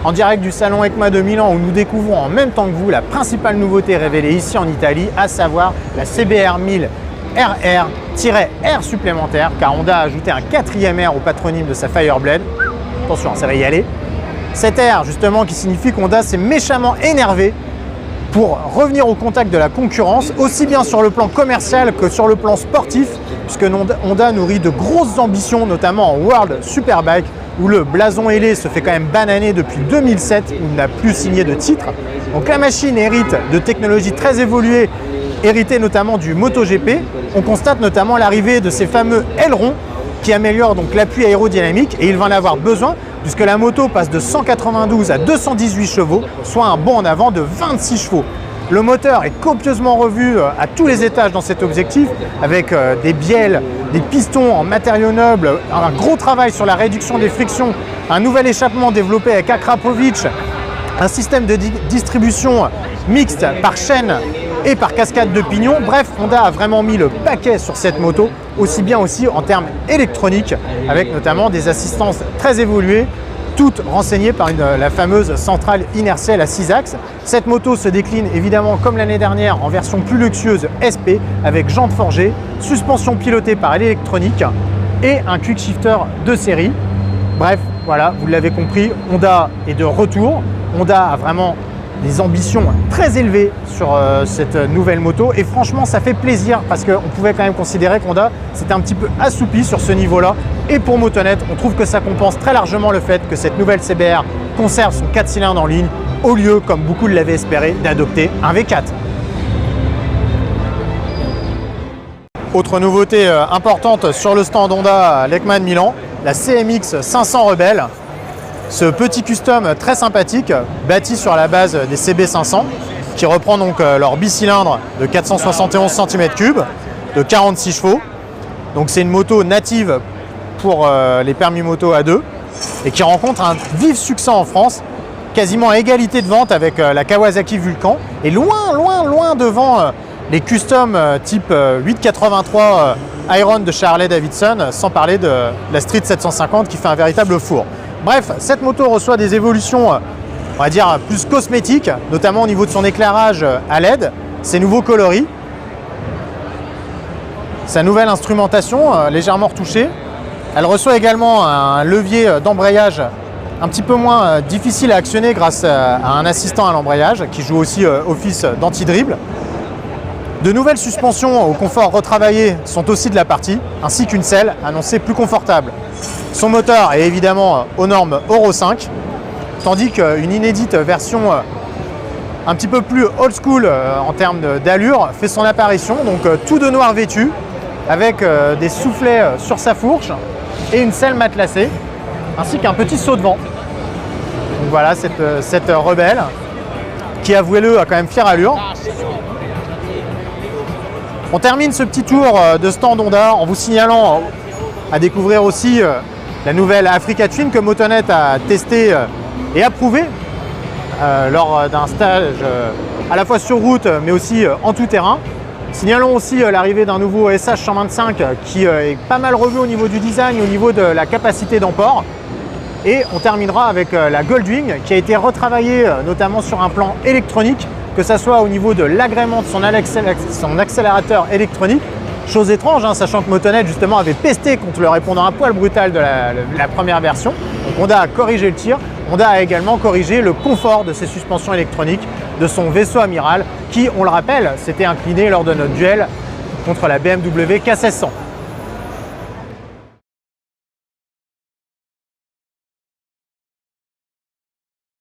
en direct du salon EICMA de Milan où nous découvrons en même temps que vous la principale nouveauté révélée ici en Italie, à savoir la CBR 1000 RR-R supplémentaire, car Honda a ajouté un 4e R au patronyme de sa Fireblade. Attention, ça va y aller. Cet R justement qui signifie qu'Honda s'est méchamment énervé pour revenir au contact de la concurrence, aussi bien sur le plan commercial que sur le plan sportif, puisque Honda nourrit de grosses ambitions, notamment en World Superbike, où le blason ailé se fait quand même bananer depuis 2007, où il n'a plus signé de titre. Donc la machine hérite de technologies très évoluées, héritées notamment du MotoGP. On constate notamment l'arrivée de ces fameux ailerons qui améliorent donc l'appui aérodynamique, et il va en avoir besoin puisque la moto passe de 192 à 218 chevaux, soit un bond en avant de 26 chevaux. Le moteur est copieusement revu à tous les étages dans cet objectif, avec des bielles, des pistons en matériaux nobles, un gros travail sur la réduction des frictions, un nouvel échappement développé avec Akrapovic, un système de distribution mixte par chaîne et par cascade de pignons. Bref, Honda a vraiment mis le paquet sur cette moto, aussi bien aussi en termes électroniques, avec notamment des assistances très évoluées, toutes renseignées par la fameuse centrale inertielle à 6 axes. Cette moto se décline évidemment comme l'année dernière en version plus luxueuse SP, avec jantes forgées, suspension pilotée par l'électronique et un quick shifter de série. Bref, voilà, vous l'avez compris, Honda est de retour. Honda a vraiment des ambitions très élevées sur cette nouvelle moto, et franchement ça fait plaisir parce qu'on pouvait quand même considérer qu'Honda s'était un petit peu assoupi sur ce niveau-là, et pour Motonet on trouve que ça compense très largement le fait que cette nouvelle CBR conserve son 4 cylindres en ligne au lieu, comme beaucoup l'avaient espéré, d'adopter un V4. Autre nouveauté importante sur le stand Honda à l'EICMA de Milan, la CMX 500 Rebelle. Ce petit custom très sympathique, bâti sur la base des CB500, qui reprend donc leur bicylindre de 471 cm3, de 46 chevaux. Donc c'est une moto native pour les permis moto A2 et qui rencontre un vif succès en France, quasiment à égalité de vente avec la Kawasaki Vulcan, et loin devant les customs type 883 Iron de Harley Davidson, sans parler de la Street 750 qui fait un véritable four. Bref, cette moto reçoit des évolutions, on va dire, plus cosmétiques, notamment au niveau de son éclairage à LED, ses nouveaux coloris, sa nouvelle instrumentation légèrement retouchée. Elle reçoit également un levier d'embrayage un petit peu moins difficile à actionner grâce à un assistant à l'embrayage qui joue aussi office d'anti-dribble. De nouvelles suspensions au confort retravaillé sont aussi de la partie, ainsi qu'une selle annoncée plus confortable. Son moteur est évidemment aux normes Euro 5, tandis qu'une inédite version un petit peu plus old school en termes d'allure fait son apparition, donc tout de noir vêtu, avec des soufflets sur sa fourche et une selle matelassée, ainsi qu'un petit saut de vent. Donc voilà cette Rebelle, qui, avouez-le, a quand même fière allure. On termine ce petit tour de stand Honda en vous signalant à découvrir aussi la nouvelle Africa Twin que Motonet a testé et approuvé lors d'un stage à la fois sur route mais aussi en tout terrain. Signalons aussi l'arrivée d'un nouveau SH 125 qui est pas mal revu au niveau du design, au niveau de la capacité d'emport. Et on terminera avec la Goldwing qui a été retravaillée notamment sur un plan électronique, que ce soit au niveau de l'agrément de son accélérateur électronique. Chose étrange, hein, sachant que Motonet justement avait pesté contre le répondant à poil brutal de la première version. Donc Honda a corrigé le tir. Honda a également corrigé le confort de ses suspensions électroniques de son vaisseau amiral qui, on le rappelle, s'était incliné lors de notre duel contre la BMW K1600.